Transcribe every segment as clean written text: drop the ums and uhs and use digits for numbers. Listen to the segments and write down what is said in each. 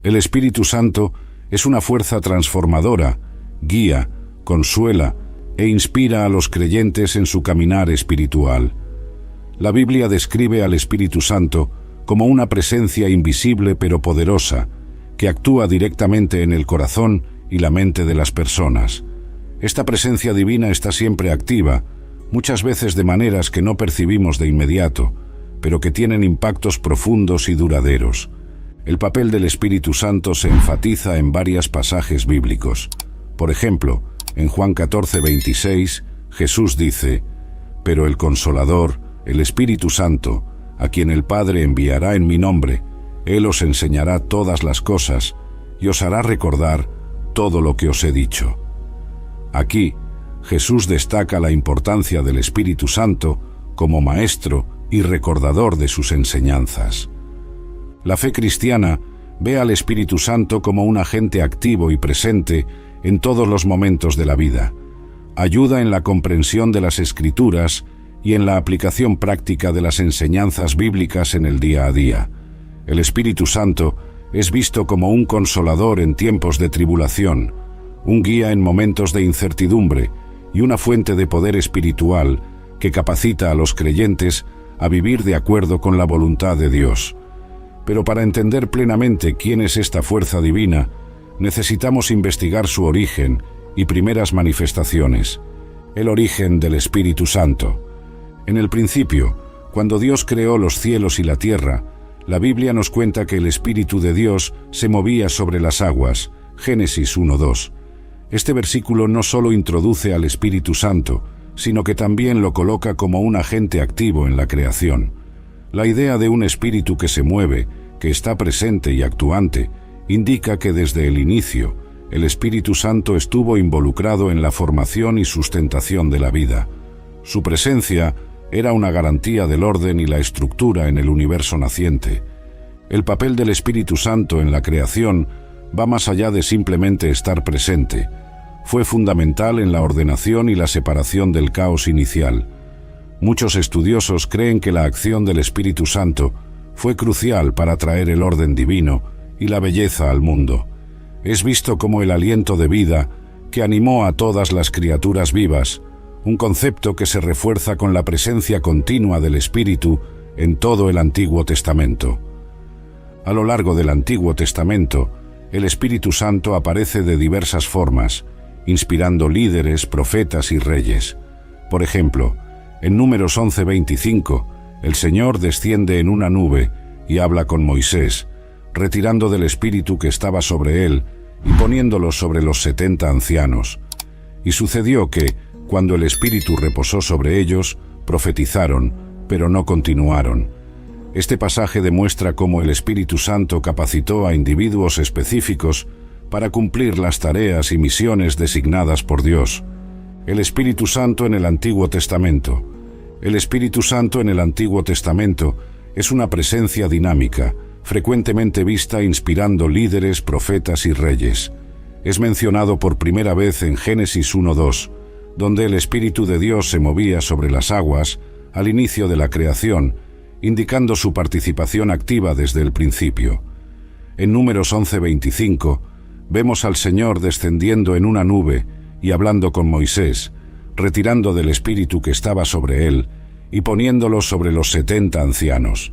El Espíritu Santo es una fuerza transformadora, guía, consuela e inspira a los creyentes en su caminar espiritual. La Biblia describe al Espíritu Santo como una presencia invisible pero poderosa, que actúa directamente en el corazón y la mente de las personas. Esta presencia divina está siempre activa, muchas veces de maneras que no percibimos de inmediato, pero que tienen impactos profundos y duraderos. El papel del Espíritu Santo se enfatiza en varios pasajes bíblicos. Por ejemplo, en Juan 14:26, Jesús dice: «Pero el Consolador, el Espíritu Santo, a quien el Padre enviará en mi nombre, Él os enseñará todas las cosas y os hará recordar todo lo que os he dicho». Aquí, Jesús destaca la importancia del Espíritu Santo como maestro y recordador de sus enseñanzas. La fe cristiana ve al Espíritu Santo como un agente activo y presente en todos los momentos de la vida. Ayuda en la comprensión de las Escrituras y en la aplicación práctica de las enseñanzas bíblicas en el día a día. El Espíritu Santo es visto como un consolador en tiempos de tribulación, un guía en momentos de incertidumbre y una fuente de poder espiritual que capacita a los creyentes a vivir de acuerdo con la voluntad de Dios. Pero para entender plenamente quién es esta fuerza divina, necesitamos investigar su origen y primeras manifestaciones. El origen del Espíritu Santo. En el principio, cuando Dios creó los cielos y la tierra, la Biblia nos cuenta que el Espíritu de Dios se movía sobre las aguas. Génesis 1:2. Este versículo no solo introduce al Espíritu Santo, sino que también lo coloca como un agente activo en la creación. La idea de un espíritu que se mueve, que está presente y actuante, indica que desde el inicio, el Espíritu Santo estuvo involucrado en la formación y sustentación de la vida. Su presencia era una garantía del orden y la estructura en el universo naciente. El papel del Espíritu Santo en la creación va más allá de simplemente estar presente. Fue fundamental en la ordenación y la separación del caos inicial. Muchos estudiosos creen que la acción del Espíritu Santo fue crucial para traer el orden divino y la belleza al mundo. Es visto como el aliento de vida que animó a todas las criaturas vivas, un concepto que se refuerza con la presencia continua del Espíritu en todo el Antiguo Testamento. A lo largo del Antiguo Testamento, el Espíritu Santo aparece de diversas formas, inspirando líderes, profetas y reyes. Por ejemplo, en Números 11:25, el Señor desciende en una nube y habla con Moisés, retirando del Espíritu que estaba sobre él y poniéndolo sobre los 70 ancianos. Y sucedió que, cuando el Espíritu reposó sobre ellos, profetizaron, pero no continuaron. Este pasaje demuestra cómo el Espíritu Santo capacitó a individuos específicos para cumplir las tareas y misiones designadas por Dios. El Espíritu Santo en el Antiguo Testamento. El Espíritu Santo en el Antiguo Testamento es una presencia dinámica, frecuentemente vista inspirando líderes, profetas y reyes. Es mencionado por primera vez en Génesis 1:2, donde el Espíritu de Dios se movía sobre las aguas al inicio de la creación, indicando su participación activa desde el principio. En Números 11:25, vemos al Señor descendiendo en una nube y hablando con Moisés, retirando del Espíritu que estaba sobre él y poniéndolo sobre los 70 ancianos.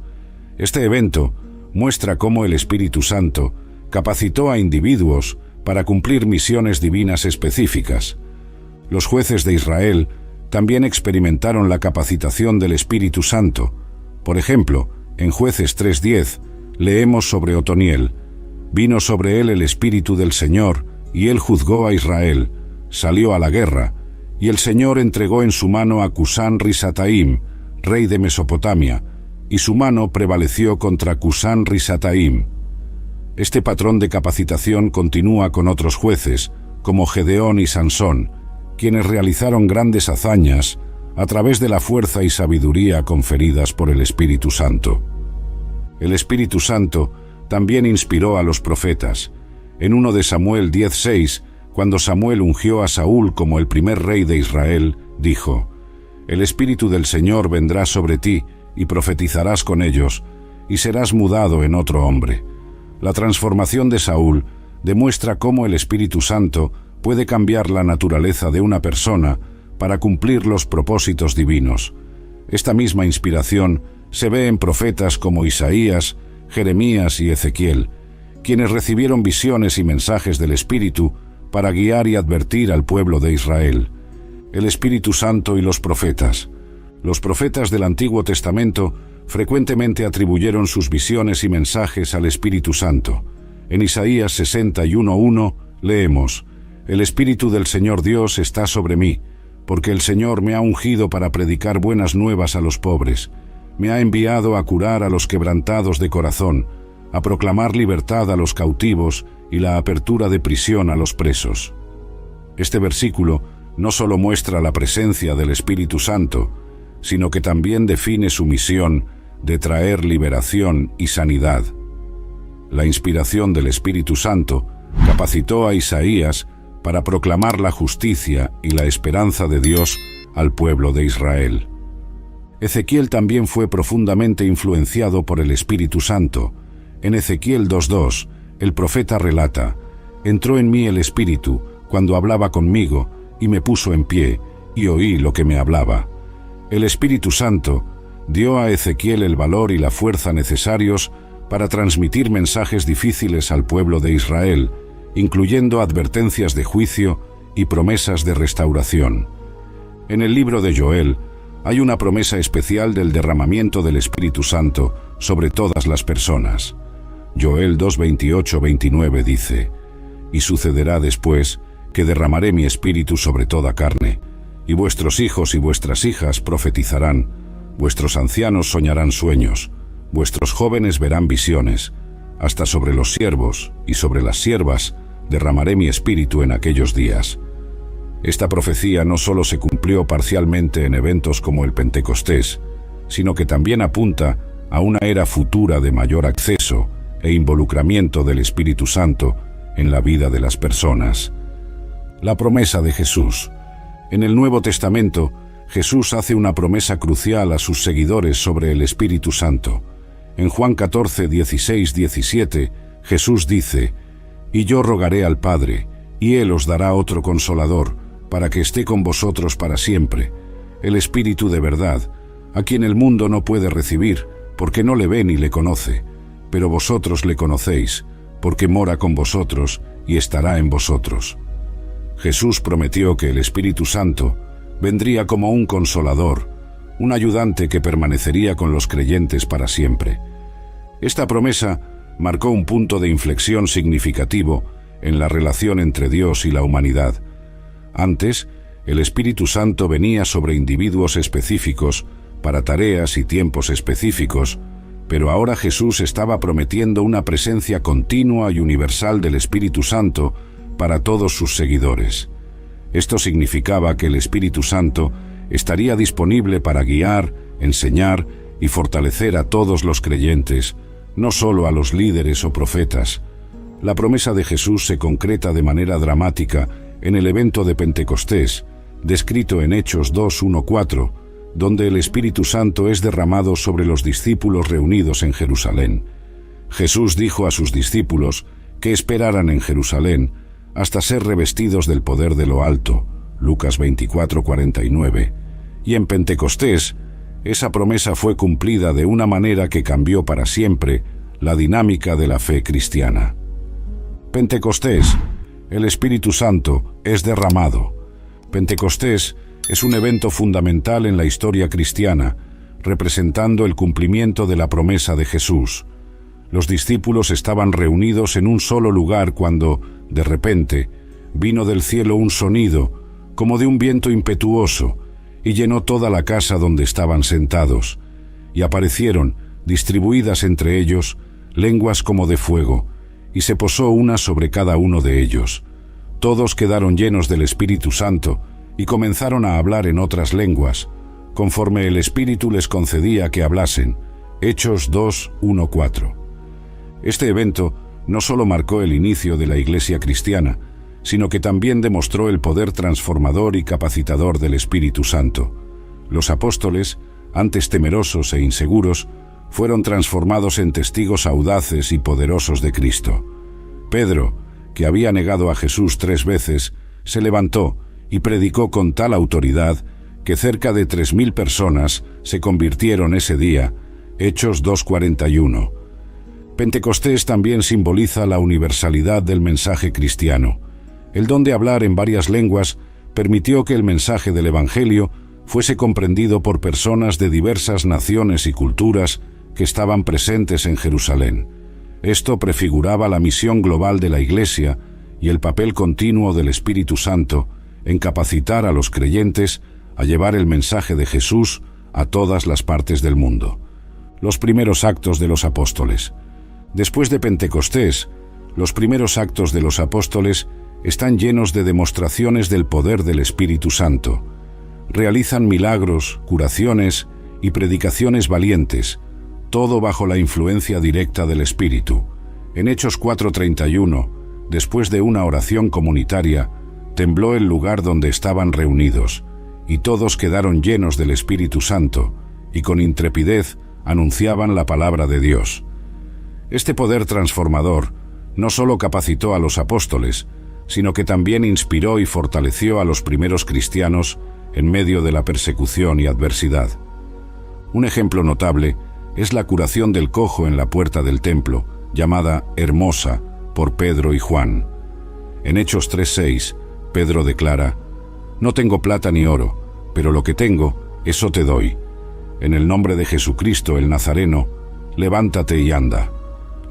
Este evento muestra cómo el Espíritu Santo capacitó a individuos para cumplir misiones divinas específicas. Los jueces de Israel también experimentaron la capacitación del Espíritu Santo. Por ejemplo, en Jueces 3:10 leemos sobre Otoniel: «Vino sobre él el Espíritu del Señor, y él juzgó a Israel, salió a la guerra, y el Señor entregó en su mano a Cusán Risataim, rey de Mesopotamia, y su mano prevaleció contra Cusán Risataim». Este patrón de capacitación continúa con otros jueces, como Gedeón y Sansón, quienes realizaron grandes hazañas a través de la fuerza y sabiduría conferidas por el Espíritu Santo. El Espíritu Santo también inspiró a los profetas. En 1 de Samuel 10:6, cuando Samuel ungió a Saúl como el primer rey de Israel, dijo: «El Espíritu del Señor vendrá sobre ti, y profetizarás con ellos, y serás mudado en otro hombre». La transformación de Saúl demuestra cómo el Espíritu Santo puede cambiar la naturaleza de una persona para cumplir los propósitos divinos. Esta misma inspiración se ve en profetas como Isaías, Jeremías y Ezequiel, quienes recibieron visiones y mensajes del Espíritu para guiar y advertir al pueblo de Israel. El Espíritu Santo y los profetas. Los profetas del Antiguo Testamento frecuentemente atribuyeron sus visiones y mensajes al Espíritu Santo. En Isaías 61:1 leemos: «El Espíritu del Señor Dios está sobre mí, porque el Señor me ha ungido para predicar buenas nuevas a los pobres. Me ha enviado a curar a los quebrantados de corazón, a proclamar libertad a los cautivos y la apertura de prisión a los presos». Este versículo no solo muestra la presencia del Espíritu Santo, sino que también define su misión de traer liberación y sanidad. La inspiración del Espíritu Santo capacitó a Isaías para proclamar la justicia y la esperanza de Dios al pueblo de Israel. Ezequiel también fue profundamente influenciado por el Espíritu Santo. En Ezequiel 2:2, el profeta relata: «Entró en mí el Espíritu cuando hablaba conmigo y me puso en pie, y oí lo que me hablaba». El Espíritu Santo dio a Ezequiel el valor y la fuerza necesarios para transmitir mensajes difíciles al pueblo de Israel, incluyendo advertencias de juicio y promesas de restauración. En el libro de Joel hay una promesa especial del derramamiento del Espíritu Santo sobre todas las personas. Joel 2:28-29 dice: «Y sucederá después que derramaré mi espíritu sobre toda carne, y vuestros hijos y vuestras hijas profetizarán, vuestros ancianos soñarán sueños, vuestros jóvenes verán visiones, hasta sobre los siervos y sobre las siervas derramaré mi espíritu en aquellos días». Esta profecía no solo se cumplió parcialmente en eventos como el Pentecostés, sino que también apunta a una era futura de mayor acceso e involucramiento del Espíritu Santo en la vida de las personas. La promesa de Jesús. En el Nuevo Testamento, Jesús hace una promesa crucial a sus seguidores sobre el Espíritu Santo. En Juan 14:16-17, Jesús dice: «Y yo rogaré al Padre, y Él os dará otro Consolador, para que esté con vosotros para siempre, el Espíritu de verdad, a quien el mundo no puede recibir, porque no le ve ni le conoce, pero vosotros le conocéis, porque mora con vosotros y estará en vosotros». Jesús prometió que el Espíritu Santo vendría como un consolador, un ayudante que permanecería con los creyentes para siempre. Esta promesa marcó un punto de inflexión significativo en la relación entre Dios y la humanidad. Antes, el Espíritu Santo venía sobre individuos específicos para tareas y tiempos específicos, pero ahora Jesús estaba prometiendo una presencia continua y universal del Espíritu Santo para todos sus seguidores. Esto significaba que el Espíritu Santo estaría disponible para guiar, enseñar y fortalecer a todos los creyentes, no solo a los líderes o profetas. La promesa de Jesús se concreta de manera dramática en el evento de Pentecostés, descrito en Hechos 2:1-4, donde el Espíritu Santo es derramado sobre los discípulos reunidos en Jerusalén. Jesús dijo a sus discípulos que esperaran en Jerusalén hasta ser revestidos del poder de lo alto, Lucas 24:49, y en Pentecostés, esa promesa fue cumplida de una manera que cambió para siempre la dinámica de la fe cristiana. Pentecostés, el Espíritu Santo es derramado. Pentecostés es un evento fundamental en la historia cristiana, representando el cumplimiento de la promesa de Jesús. Los discípulos estaban reunidos en un solo lugar cuando, de repente, vino del cielo un sonido, como de un viento impetuoso, y llenó toda la casa donde estaban sentados, y aparecieron, distribuidas entre ellos, lenguas como de fuego, y se posó una sobre cada uno de ellos. Todos quedaron llenos del Espíritu Santo, y comenzaron a hablar en otras lenguas, conforme el Espíritu les concedía que hablasen. Hechos 2:1-4. Este evento no solo marcó el inicio de la Iglesia cristiana, sino que también demostró el poder transformador y capacitador del Espíritu Santo. Los apóstoles, antes temerosos e inseguros, fueron transformados en testigos audaces y poderosos de Cristo. Pedro, que había negado a Jesús 3 veces, se levantó y predicó con tal autoridad que cerca de 3.000 personas se convirtieron ese día. Hechos 2:41. Pentecostés también simboliza la universalidad del mensaje cristiano. El don de hablar en varias lenguas permitió que el mensaje del Evangelio fuese comprendido por personas de diversas naciones y culturas que estaban presentes en Jerusalén. Esto prefiguraba la misión global de la Iglesia y el papel continuo del Espíritu Santo en capacitar a los creyentes a llevar el mensaje de Jesús a todas las partes del mundo. Los primeros actos de los apóstoles. Después de Pentecostés, los primeros actos de los apóstoles están llenos de demostraciones del poder del Espíritu Santo. Realizan milagros, curaciones y predicaciones valientes, todo bajo la influencia directa del Espíritu. En Hechos 4:31, después de una oración comunitaria, tembló el lugar donde estaban reunidos, y todos quedaron llenos del Espíritu Santo, y con intrepidez anunciaban la palabra de Dios. Este poder transformador no solo capacitó a los apóstoles, sino que también inspiró y fortaleció a los primeros cristianos en medio de la persecución y adversidad. Un ejemplo notable es la curación del cojo en la puerta del templo, llamada Hermosa, por Pedro y Juan. En Hechos 3:6, Pedro declara: «No tengo plata ni oro, pero lo que tengo, eso te doy. En el nombre de Jesucristo el Nazareno, levántate y anda».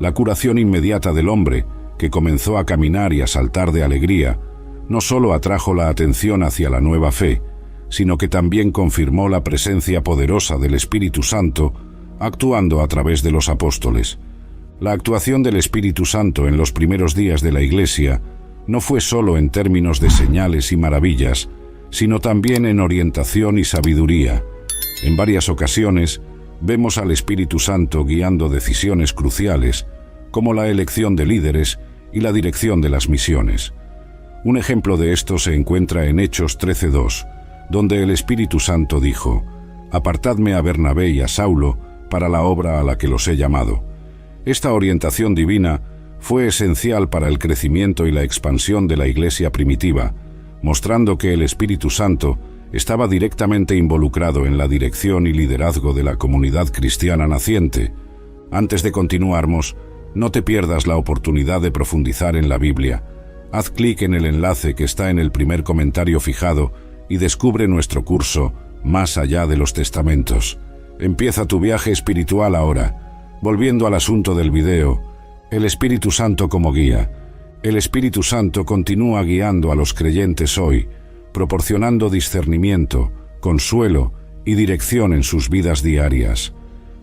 La curación inmediata del hombre, que comenzó a caminar y a saltar de alegría, no solo atrajo la atención hacia la nueva fe, sino que también confirmó la presencia poderosa del Espíritu Santo actuando a través de los apóstoles. La actuación del Espíritu Santo en los primeros días de la Iglesia no fue solo en términos de señales y maravillas, sino también en orientación y sabiduría. En varias ocasiones, vemos al Espíritu Santo guiando decisiones cruciales, como la elección de líderes y la dirección de las misiones. Un ejemplo de esto se encuentra en Hechos 13:2, donde el Espíritu Santo dijo: «Apartadme a Bernabé y a Saulo para la obra a la que los he llamado». Esta orientación divina fue esencial para el crecimiento y la expansión de la Iglesia primitiva, mostrando que el Espíritu Santo estaba directamente involucrado en la dirección y liderazgo de la comunidad cristiana naciente. Antes de continuarmos, no te pierdas la oportunidad de profundizar en la Biblia. Haz clic en el enlace que está en el primer comentario fijado y descubre nuestro curso Más allá de los testamentos. Empieza tu viaje espiritual ahora. Volviendo al asunto del video, el Espíritu Santo como guía. El Espíritu Santo continúa guiando a los creyentes hoy, proporcionando discernimiento, consuelo y dirección en sus vidas diarias.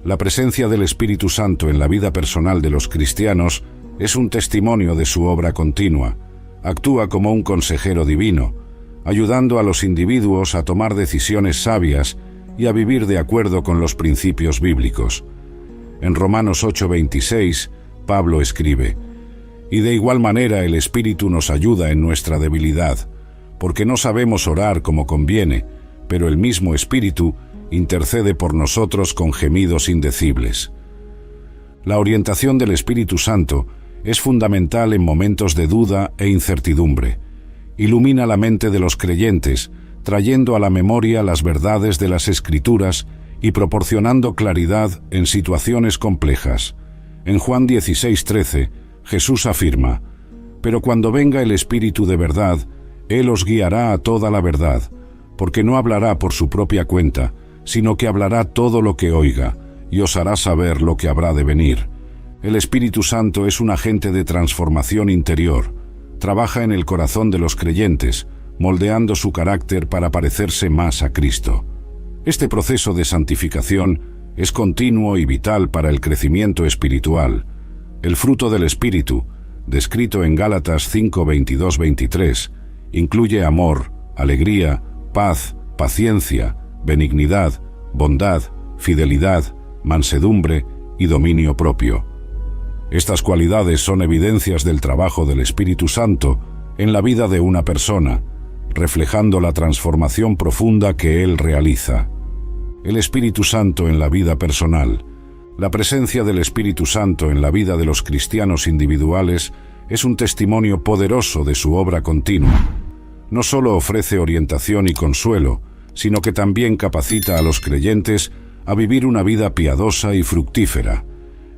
La presencia del Espíritu Santo en la vida personal de los cristianos es un testimonio de su obra continua. Actúa como un consejero divino, ayudando a los individuos a tomar decisiones sabias y a vivir de acuerdo con los principios bíblicos. En Romanos 8:26, Pablo escribe: «Y de igual manera el Espíritu nos ayuda en nuestra debilidad, porque no sabemos orar como conviene, pero el mismo Espíritu intercede por nosotros con gemidos indecibles». La orientación del Espíritu Santo es fundamental en momentos de duda e incertidumbre. Ilumina la mente de los creyentes, trayendo a la memoria las verdades de las Escrituras y proporcionando claridad en situaciones complejas. En Juan 16:13, Jesús afirma: «Pero cuando venga el Espíritu de verdad, Él os guiará a toda la verdad, porque no hablará por su propia cuenta, sino que hablará todo lo que oiga, y os hará saber lo que habrá de venir». El Espíritu Santo es un agente de transformación interior. Trabaja en el corazón de los creyentes, moldeando su carácter para parecerse más a Cristo. Este proceso de santificación es continuo y vital para el crecimiento espiritual. El fruto del Espíritu, descrito en Gálatas 5:22-23, incluye amor, alegría, paz, paciencia, benignidad, bondad, fidelidad, mansedumbre y dominio propio. Estas cualidades son evidencias del trabajo del Espíritu Santo en la vida de una persona, reflejando la transformación profunda que Él realiza. El Espíritu Santo en la vida personal. La presencia del Espíritu Santo en la vida de los cristianos individuales es un testimonio poderoso de su obra continua. No solo ofrece orientación y consuelo, sino que también capacita a los creyentes a vivir una vida piadosa y fructífera.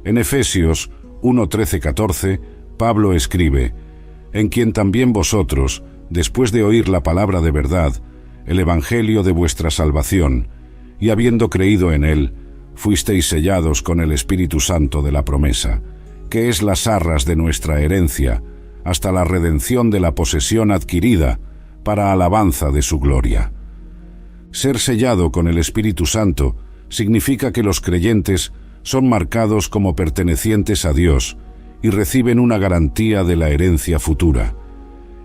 En Efesios 1:13-14, Pablo escribe: «En quien también vosotros, después de oír la palabra de verdad, el evangelio de vuestra salvación, y habiendo creído en él, fuisteis sellados con el Espíritu Santo de la promesa, que es las arras de nuestra herencia, hasta la redención de la posesión adquirida, para alabanza de su gloria». Ser sellado con el Espíritu Santo significa que los creyentes son marcados como pertenecientes a Dios y reciben una garantía de la herencia futura.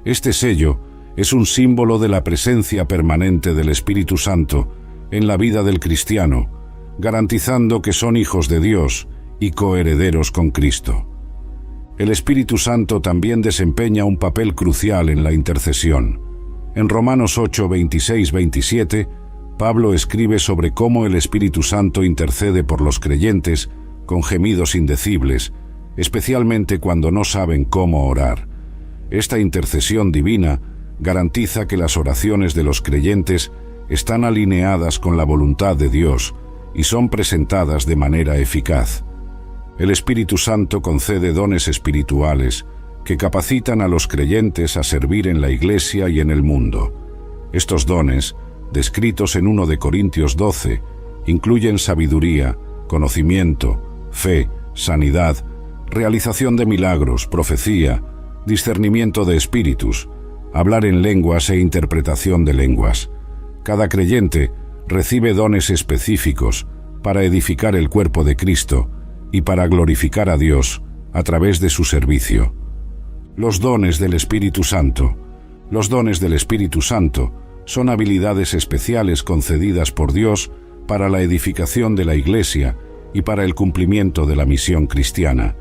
Este sello es un símbolo de la presencia permanente del Espíritu Santo en la vida del cristiano, garantizando que son hijos de Dios y coherederos con Cristo. El Espíritu Santo también desempeña un papel crucial en la intercesión. En Romanos 8:26-27, Pablo escribe sobre cómo el Espíritu Santo intercede por los creyentes con gemidos indecibles, especialmente cuando no saben cómo orar. Esta intercesión divina garantiza que las oraciones de los creyentes están alineadas con la voluntad de Dios y son presentadas de manera eficaz. El Espíritu Santo concede dones espirituales que capacitan a los creyentes a servir en la Iglesia y en el mundo. Estos dones, descritos en 1 Corintios 12, incluyen sabiduría, conocimiento, fe, sanidad, realización de milagros, profecía, discernimiento de espíritus, hablar en lenguas e interpretación de lenguas. Cada creyente recibe dones específicos para edificar el cuerpo de Cristo y para glorificar a Dios a través de su servicio. Los dones del Espíritu Santo. Los dones del Espíritu Santo son habilidades especiales concedidas por Dios para la edificación de la Iglesia y para el cumplimiento de la misión cristiana.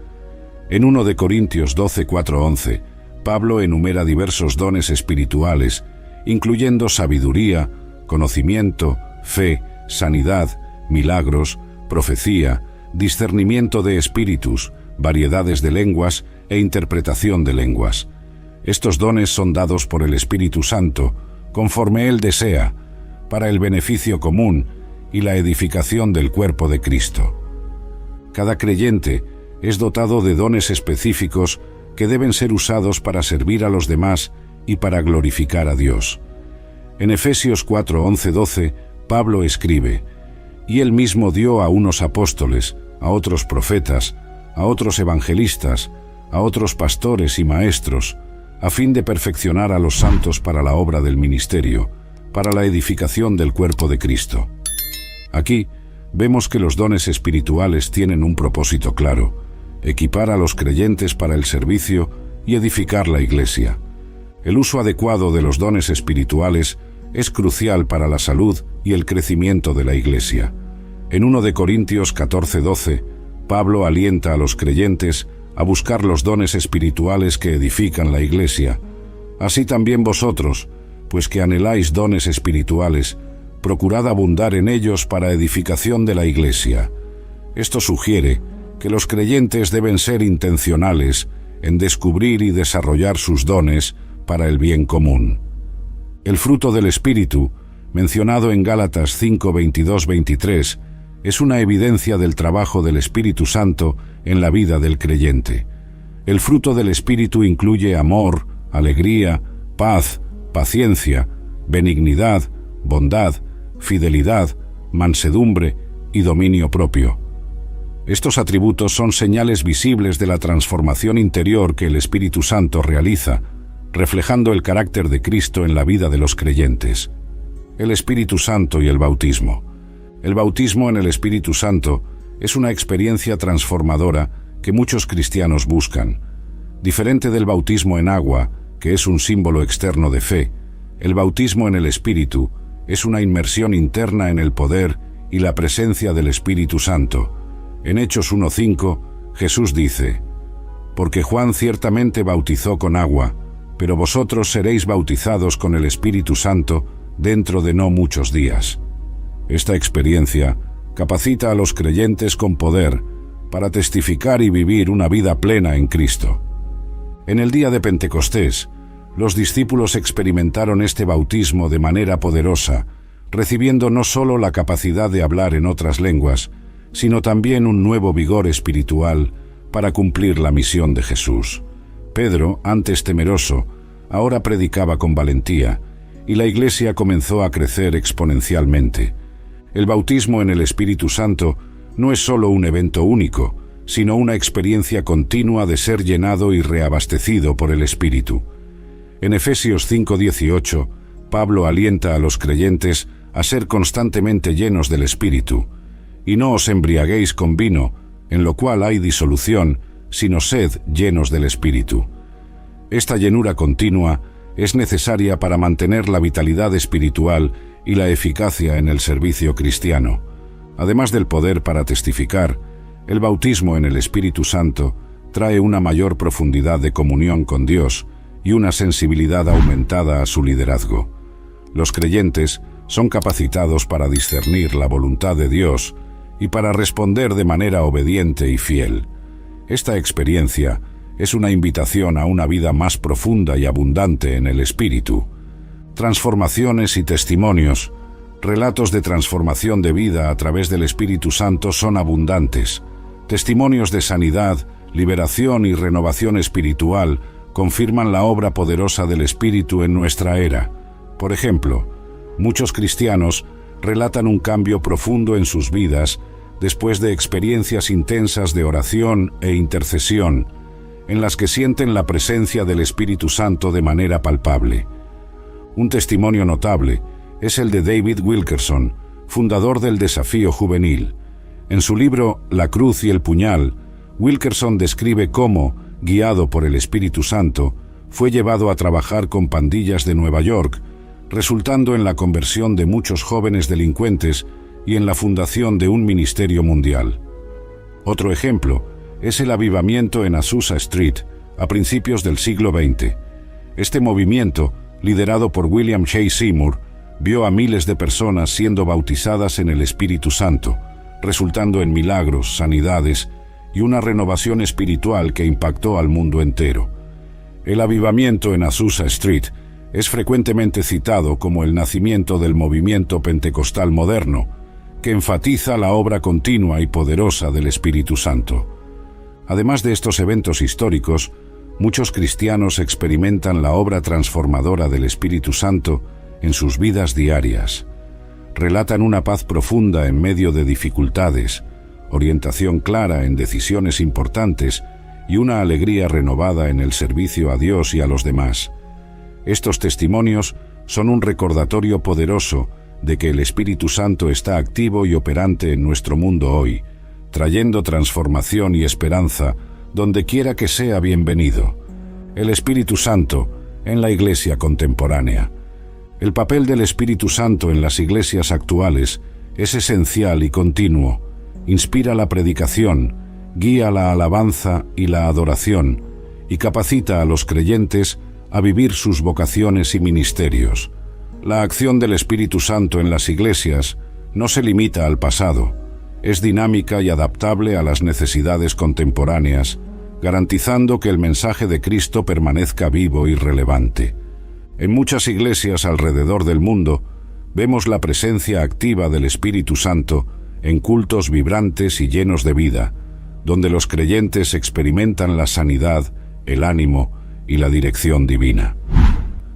En 1 Corintios 12:4-11, Pablo enumera diversos dones espirituales, incluyendo sabiduría, conocimiento, fe, sanidad, milagros, profecía, discernimiento de espíritus, variedades de lenguas e interpretación de lenguas. Estos dones son dados por el Espíritu Santo, conforme Él desea, para el beneficio común y la edificación del cuerpo de Cristo. Cada creyente es dotado de dones específicos que deben ser usados para servir a los demás y para glorificar a Dios. En Efesios 4:11-12, Pablo escribe: «Y Él mismo dio a unos apóstoles, a otros profetas, a otros evangelistas, a otros pastores y maestros, a fin de perfeccionar a los santos para la obra del ministerio, para la edificación del cuerpo de Cristo». Aquí vemos que los dones espirituales tienen un propósito claro: equipar a los creyentes para el servicio y edificar la Iglesia. El uso adecuado de los dones espirituales es crucial para la salud y el crecimiento de la Iglesia. En 1 Corintios 14:12, Pablo alienta a los creyentes a buscar los dones espirituales que edifican la Iglesia. Así también vosotros, pues que anheláis dones espirituales, procurad abundar en ellos para edificación de la Iglesia. Esto sugiere que los creyentes deben ser intencionales en descubrir y desarrollar sus dones para el bien común. El fruto del Espíritu, mencionado en Gálatas 5:22-23, es una evidencia del trabajo del Espíritu Santo en la vida del creyente. El fruto del Espíritu incluye amor, alegría, paz, paciencia, benignidad, bondad, fidelidad, mansedumbre y dominio propio. Estos atributos son señales visibles de la transformación interior que el Espíritu Santo realiza, reflejando el carácter de Cristo en la vida de los creyentes. El Espíritu Santo y el bautismo. El bautismo en el Espíritu Santo es una experiencia transformadora que muchos cristianos buscan. Diferente del bautismo en agua, que es un símbolo externo de fe, el bautismo en el Espíritu es una inmersión interna en el poder y la presencia del Espíritu Santo. En Hechos 1:5, Jesús dice: «Porque Juan ciertamente bautizó con agua, pero vosotros seréis bautizados con el Espíritu Santo dentro de no muchos días». Esta experiencia capacita a los creyentes con poder para testificar y vivir una vida plena en Cristo. En el día de Pentecostés, los discípulos experimentaron este bautismo de manera poderosa, recibiendo no solo la capacidad de hablar en otras lenguas, sino también un nuevo vigor espiritual para cumplir la misión de Jesús. Pedro, antes temeroso, ahora predicaba con valentía, y la Iglesia comenzó a crecer exponencialmente. El bautismo en el Espíritu Santo no es solo un evento único, sino una experiencia continua de ser llenado y reabastecido por el Espíritu. En Efesios 5:18, Pablo alienta a los creyentes a ser constantemente llenos del Espíritu. Y no os embriaguéis con vino, en lo cual hay disolución, sino sed llenos del Espíritu. Esta llenura continua es necesaria para mantener la vitalidad espiritual y la eficacia en el servicio cristiano. Además del poder para testificar, el bautismo en el Espíritu Santo trae una mayor profundidad de comunión con Dios y una sensibilidad aumentada a su liderazgo. Los creyentes son capacitados para discernir la voluntad de Dios y para responder de manera obediente y fiel. Esta experiencia es una invitación a una vida más profunda y abundante en el Espíritu. Transformaciones y testimonios, relatos de transformación de vida a través del Espíritu Santo son abundantes. Testimonios de sanidad, liberación y renovación espiritual confirman la obra poderosa del Espíritu en nuestra era. Por ejemplo, muchos cristianos relatan un cambio profundo en sus vidas después de experiencias intensas de oración e intercesión, en las que sienten la presencia del Espíritu Santo de manera palpable. Un testimonio notable es el de David Wilkerson, fundador del Desafío Juvenil. En su libro La cruz y el puñal, Wilkerson describe cómo, guiado por el Espíritu Santo, fue llevado a trabajar con pandillas de Nueva York, resultando en la conversión de muchos jóvenes delincuentes y en la fundación de un ministerio mundial. Otro ejemplo es el avivamiento en Azusa Street, a principios del siglo XX. Este movimiento, liderado por William J. Seymour, vio a miles de personas siendo bautizadas en el Espíritu Santo, resultando en milagros, sanidades y una renovación espiritual que impactó al mundo entero. El avivamiento en Azusa Street es frecuentemente citado como el nacimiento del movimiento pentecostal moderno, que enfatiza la obra continua y poderosa del Espíritu Santo. Además de estos eventos históricos, muchos cristianos experimentan la obra transformadora del Espíritu Santo en sus vidas diarias. Relatan una paz profunda en medio de dificultades, orientación clara en decisiones importantes y una alegría renovada en el servicio a Dios y a los demás. Estos testimonios son un recordatorio poderoso de que el Espíritu Santo está activo y operante en nuestro mundo hoy, trayendo transformación y esperanza donde quiera que sea bienvenido. El Espíritu Santo en la Iglesia contemporánea. El papel del Espíritu Santo en las iglesias actuales es esencial y continuo. Inspira la predicación, guía la alabanza y la adoración, y capacita a los creyentes a vivir sus vocaciones y ministerios. La acción del Espíritu Santo en las iglesias no se limita al pasado, es dinámica y adaptable a las necesidades contemporáneas, garantizando que el mensaje de Cristo permanezca vivo y relevante. En muchas iglesias alrededor del mundo, vemos la presencia activa del Espíritu Santo en cultos vibrantes y llenos de vida, donde los creyentes experimentan la sanidad, el ánimo y la dirección divina.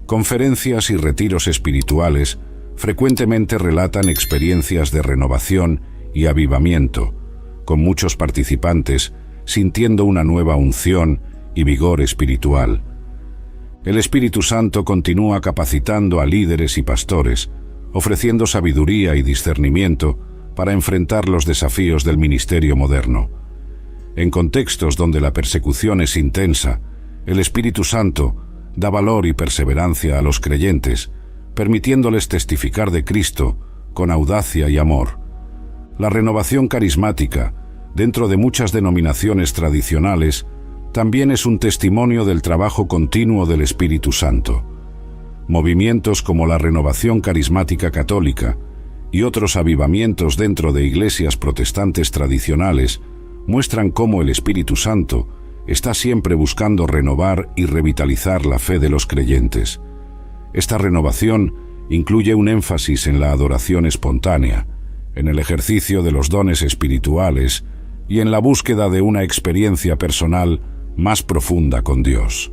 Conferencias y retiros espirituales frecuentemente relatan experiencias de renovación y avivamiento, con muchos participantes sintiendo una nueva unción y vigor espiritual. El Espíritu Santo continúa capacitando a líderes y pastores, ofreciendo sabiduría y discernimiento para enfrentar los desafíos del ministerio moderno. En contextos donde la persecución es intensa, el Espíritu Santo da valor y perseverancia a los creyentes, permitiéndoles testificar de Cristo con audacia y amor. La renovación carismática, dentro de muchas denominaciones tradicionales, también es un testimonio del trabajo continuo del Espíritu Santo. Movimientos como la Renovación Carismática Católica, y otros avivamientos dentro de iglesias protestantes tradicionales muestran cómo el Espíritu Santo está siempre buscando renovar y revitalizar la fe de los creyentes. Esta renovación incluye un énfasis en la adoración espontánea, en el ejercicio de los dones espirituales y en la búsqueda de una experiencia personal más profunda con Dios.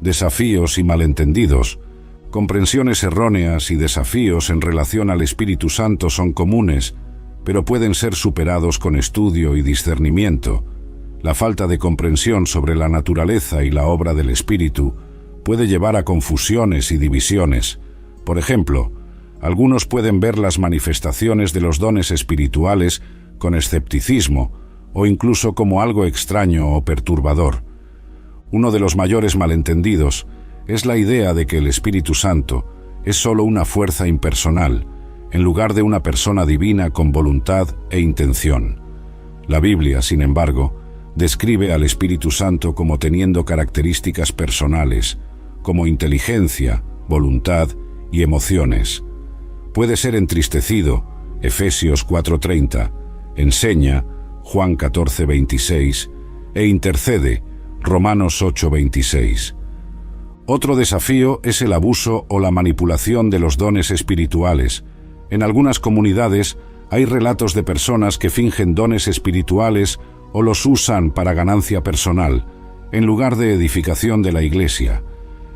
Desafíos y malentendidos, comprensiones erróneas y desafíos en relación al Espíritu Santo son comunes, pero pueden ser superados con estudio y discernimiento. La falta de comprensión sobre la naturaleza y la obra del Espíritu puede llevar a confusiones y divisiones. Por ejemplo, algunos pueden ver las manifestaciones de los dones espirituales con escepticismo o incluso como algo extraño o perturbador. Uno de los mayores malentendidos es la idea de que el Espíritu Santo es solo una fuerza impersonal, en lugar de una persona divina con voluntad e intención. La Biblia, sin embargo, describe al Espíritu Santo como teniendo características personales, como inteligencia, voluntad y emociones. Puede ser entristecido, Efesios 4:30, enseña, Juan 14:26, e intercede, Romanos 8:26. Otro desafío es el abuso o la manipulación de los dones espirituales. En algunas comunidades hay relatos de personas que fingen dones espirituales o los usan para ganancia personal, en lugar de edificación de la iglesia.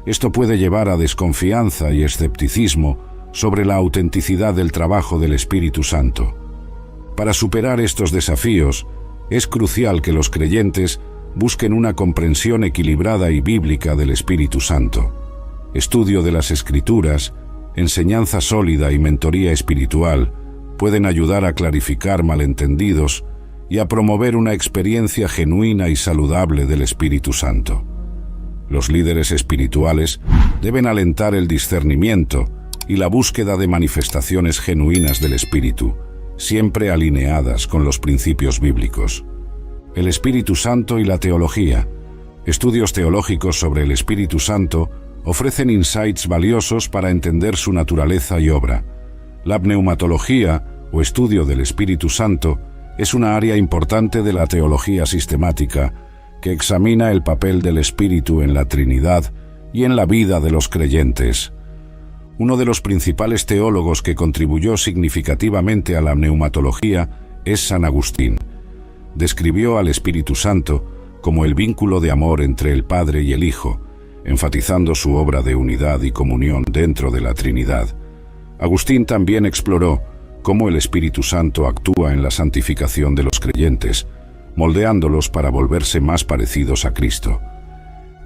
Esto puede llevar a desconfianza y escepticismo sobre la autenticidad del trabajo del Espíritu Santo. Para superar estos desafíos, es crucial que los creyentes busquen una comprensión equilibrada y bíblica del Espíritu Santo. Estudio de las Escrituras, enseñanza sólida y mentoría espiritual pueden ayudar a clarificar malentendidos y a promover una experiencia genuina y saludable del Espíritu Santo. Los líderes espirituales deben alentar el discernimiento y la búsqueda de manifestaciones genuinas del Espíritu, siempre alineadas con los principios bíblicos. El Espíritu Santo y la teología. Estudios teológicos sobre el Espíritu Santo ofrecen insights valiosos para entender su naturaleza y obra. La pneumatología, o estudio del Espíritu Santo, es una área importante de la teología sistemática que examina el papel del Espíritu en la Trinidad y en la vida de los creyentes. Uno de los principales teólogos que contribuyó significativamente a la pneumatología es San Agustín. Describió al Espíritu Santo como el vínculo de amor entre el Padre y el Hijo, enfatizando su obra de unidad y comunión dentro de la Trinidad. Agustín también exploró cómo el Espíritu Santo actúa en la santificación de los creyentes, moldeándolos para volverse más parecidos a Cristo.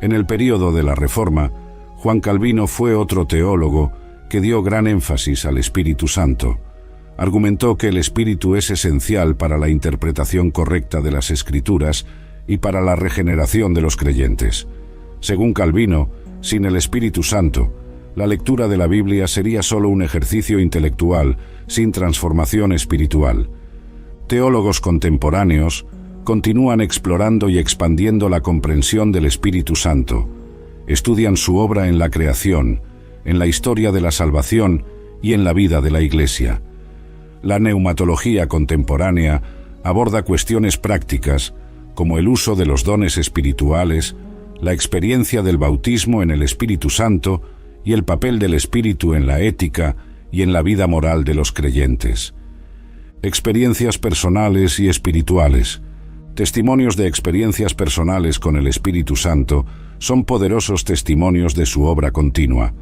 En el período de la Reforma, Juan Calvino fue otro teólogo que dio gran énfasis al Espíritu Santo. Argumentó que el Espíritu es esencial para la interpretación correcta de las Escrituras y para la regeneración de los creyentes. Según Calvino, sin el Espíritu Santo, la lectura de la Biblia sería solo un ejercicio intelectual, sin transformación espiritual. Teólogos contemporáneos continúan explorando y expandiendo la comprensión del Espíritu Santo. Estudian su obra en la creación, en la historia de la salvación y en la vida de la Iglesia. La pneumatología contemporánea aborda cuestiones prácticas, como el uso de los dones espirituales, la experiencia del bautismo en el Espíritu Santo y el papel del Espíritu en la ética y en la vida moral de los creyentes. Experiencias personales y espirituales. Testimonios de experiencias personales con el Espíritu Santo son poderosos testimonios de su obra continua.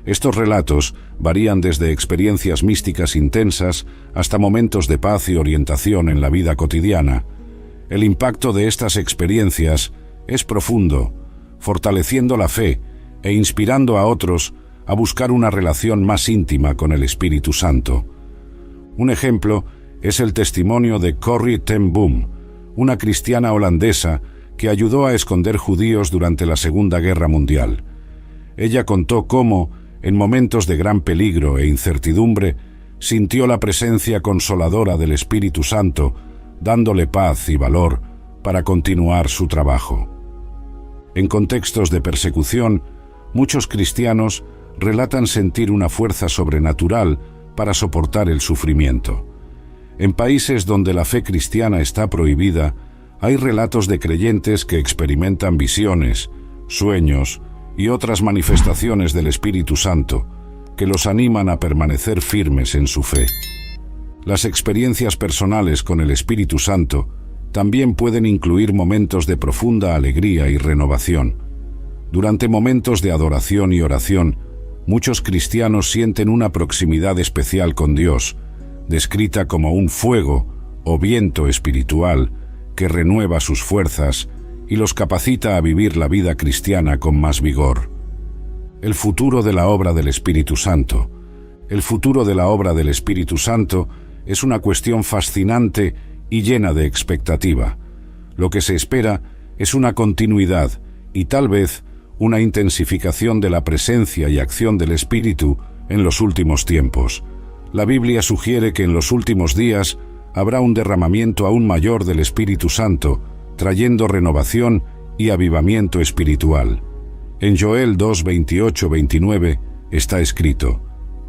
Estos relatos varían desde experiencias místicas intensas hasta momentos de paz y orientación en la vida cotidiana. El impacto de estas experiencias es profundo, fortaleciendo la fe e inspirando a otros a buscar una relación más íntima con el Espíritu Santo. Un ejemplo es el testimonio de Corrie ten Boom, una cristiana holandesa que ayudó a esconder judíos durante la Segunda Guerra Mundial. Ella contó cómo, en momentos de gran peligro e incertidumbre, sintió la presencia consoladora del Espíritu Santo, dándole paz y valor para continuar su trabajo. En contextos de persecución, muchos cristianos relatan sentir una fuerza sobrenatural para soportar el sufrimiento. En países donde la fe cristiana está prohibida, hay relatos de creyentes que experimentan visiones, sueños y otras manifestaciones del Espíritu Santo que los animan a permanecer firmes en su fe. Las experiencias personales con el Espíritu Santo también pueden incluir momentos de profunda alegría y renovación. Durante momentos de adoración y oración, muchos cristianos sienten una proximidad especial con Dios, descrita como un fuego o viento espiritual que renueva sus fuerzas y los capacita a vivir la vida cristiana con más vigor. El futuro de la obra del Espíritu Santo. El futuro de la obra del Espíritu Santo es una cuestión fascinante y llena de expectativa. Lo que se espera es una continuidad y tal vez una intensificación de la presencia y acción del Espíritu en los últimos tiempos. La Biblia sugiere que en los últimos días habrá un derramamiento aún mayor del Espíritu Santo, trayendo renovación y avivamiento espiritual. En Joel 2, 28-29 está escrito: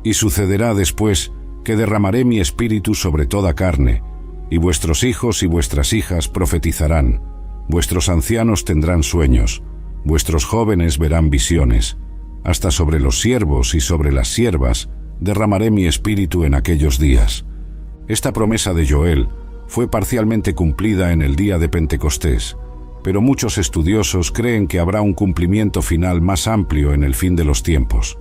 «Y sucederá después que derramaré mi espíritu sobre toda carne, y vuestros hijos y vuestras hijas profetizarán, vuestros ancianos tendrán sueños, vuestros jóvenes verán visiones, hasta sobre los siervos y sobre las siervas derramaré mi espíritu en aquellos días». Esta promesa de Joel fue parcialmente cumplida en el día de Pentecostés, pero muchos estudiosos creen que habrá un cumplimiento final más amplio en el fin de los tiempos.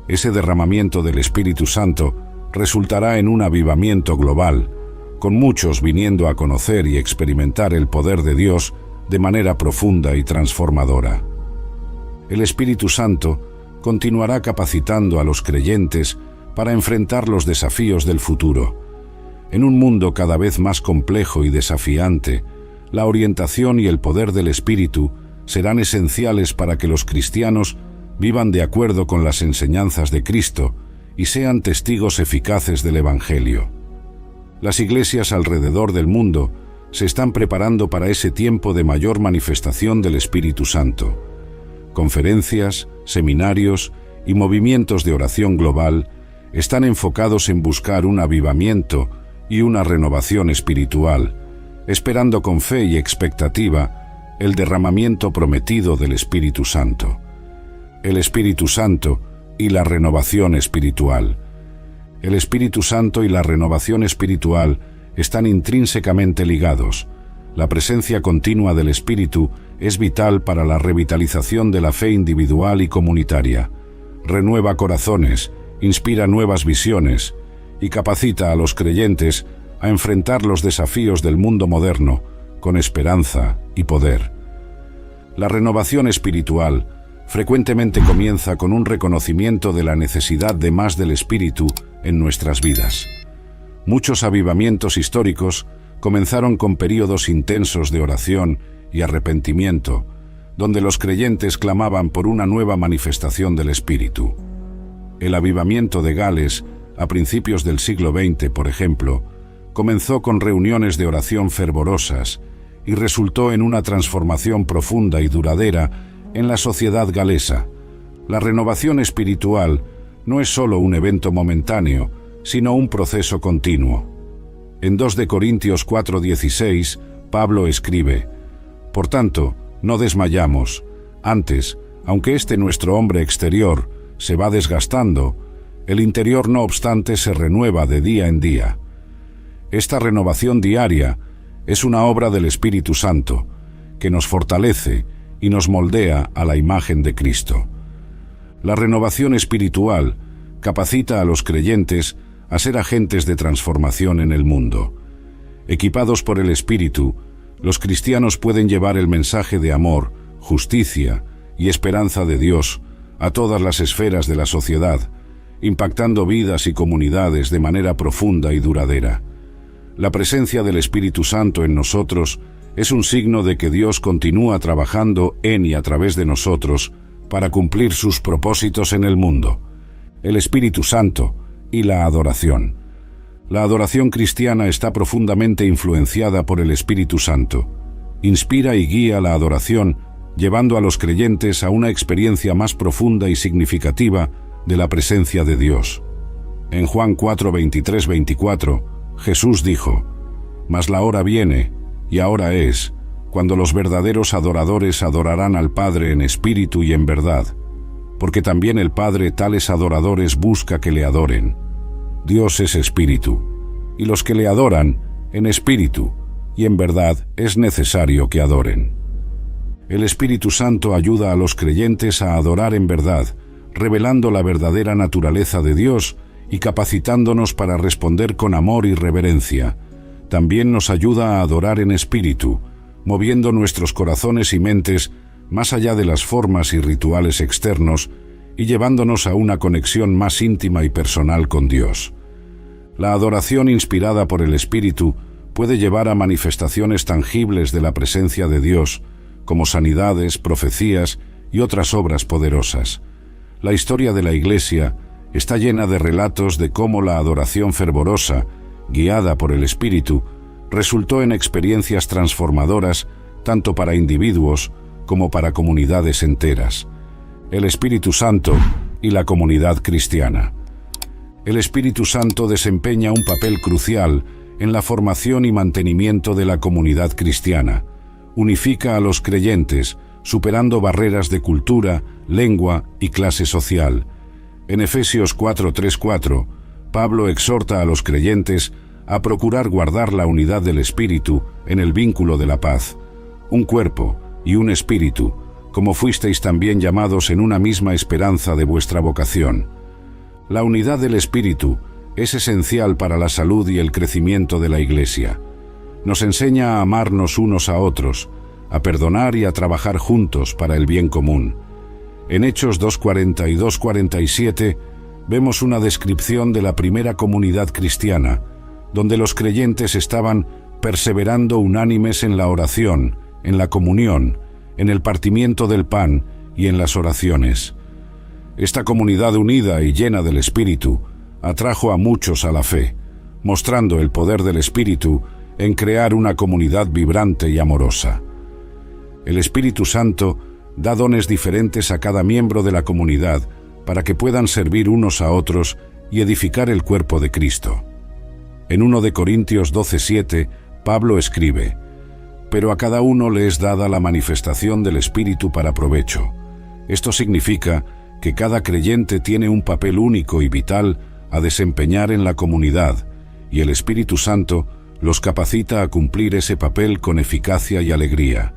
Ese derramamiento del Espíritu Santo resultará en un avivamiento global, con muchos viniendo a conocer y experimentar el poder de Dios de manera profunda y transformadora. El Espíritu Santo continuará capacitando a los creyentes para enfrentar los desafíos del futuro. En un mundo cada vez más complejo y desafiante, la orientación y el poder del Espíritu serán esenciales para que los cristianos vivan de acuerdo con las enseñanzas de Cristo y sean testigos eficaces del Evangelio. Las iglesias alrededor del mundo se están preparando para ese tiempo de mayor manifestación del Espíritu Santo. Conferencias, seminarios y movimientos de oración global están enfocados en buscar un avivamiento y una renovación espiritual, esperando con fe y expectativa el derramamiento prometido del Espíritu Santo. El Espíritu Santo y la renovación espiritual. El Espíritu Santo y la renovación espiritual están intrínsecamente ligados. La presencia continua del Espíritu es vital para la revitalización de la fe individual y comunitaria. Renueva corazones, inspira nuevas visiones y capacita a los creyentes a enfrentar los desafíos del mundo moderno con esperanza y poder. La renovación espiritual frecuentemente comienza con un reconocimiento de la necesidad de más del Espíritu en nuestras vidas. Muchos avivamientos históricos comenzaron con períodos intensos de oración y arrepentimiento, donde los creyentes clamaban por una nueva manifestación del Espíritu. El avivamiento de Gales, a principios del siglo XX, por ejemplo, comenzó con reuniones de oración fervorosas y resultó en una transformación profunda y duradera en la sociedad galesa. La renovación espiritual no es solo un evento momentáneo, sino un proceso continuo. En 2 de Corintios 4:16, Pablo escribe: «Por tanto, no desmayamos. Antes, aunque este nuestro hombre exterior se va desgastando, el interior no obstante se renueva de día en día». Esta renovación diaria es una obra del Espíritu Santo, que nos fortalece y nos moldea a la imagen de Cristo. La renovación espiritual capacita a los creyentes a ser agentes de transformación en el mundo. Equipados por el Espíritu, los cristianos pueden llevar el mensaje de amor, justicia y esperanza de Dios a todas las esferas de la sociedad, impactando vidas y comunidades de manera profunda y duradera. La presencia del Espíritu Santo en nosotros es un signo de que Dios continúa trabajando en y a través de nosotros para cumplir sus propósitos en el mundo. El Espíritu Santo y la adoración. La adoración cristiana está profundamente influenciada por el Espíritu Santo. Inspira y guía la adoración, llevando a los creyentes a una experiencia más profunda y significativa de la presencia de Dios. En Juan 4, 23, 24, Jesús dijo: «Mas la hora viene, y ahora es, cuando los verdaderos adoradores adorarán al Padre en espíritu y en verdad, porque también el Padre tales adoradores busca que le adoren. Dios es espíritu, y los que le adoran, en espíritu y en verdad es necesario que adoren». El Espíritu Santo ayuda a los creyentes a adorar en verdad, revelando la verdadera naturaleza de Dios y capacitándonos para responder con amor y reverencia. También nos ayuda a adorar en espíritu, moviendo nuestros corazones y mentes más allá de las formas y rituales externos y llevándonos a una conexión más íntima y personal con Dios. La adoración inspirada por el Espíritu puede llevar a manifestaciones tangibles de la presencia de Dios, como sanidades, profecías y otras obras poderosas. La historia de la Iglesia está llena de relatos de cómo la adoración fervorosa, guiada por el Espíritu, resultó en experiencias transformadoras tanto para individuos como para comunidades enteras. El Espíritu Santo y la comunidad cristiana. El Espíritu Santo desempeña un papel crucial en la formación y mantenimiento de la comunidad cristiana. Unifica a los creyentes, superando barreras de cultura, lengua y clase social. En Efesios 4:3-4, Pablo exhorta a los creyentes a procurar guardar la unidad del Espíritu en el vínculo de la paz, un cuerpo y un espíritu, como fuisteis también llamados en una misma esperanza de vuestra vocación. La unidad del Espíritu es esencial para la salud y el crecimiento de la Iglesia. Nos enseña a amarnos unos a otros, a perdonar y a trabajar juntos para el bien común. En Hechos 2:40 y 2:47 vemos una descripción de la primera comunidad cristiana, donde los creyentes estaban perseverando unánimes en la oración, en la comunión, en el partimiento del pan y en las oraciones. Esta comunidad unida y llena del Espíritu atrajo a muchos a la fe, mostrando el poder del Espíritu en crear una comunidad vibrante y amorosa. El Espíritu Santo da dones diferentes a cada miembro de la comunidad para que puedan servir unos a otros y edificar el cuerpo de Cristo. En 1 de Corintios 12:7, Pablo escribe: «Pero a cada uno le es dada la manifestación del Espíritu para provecho». Esto significa que cada creyente tiene un papel único y vital a desempeñar en la comunidad, y el Espíritu Santo los capacita a cumplir ese papel con eficacia y alegría.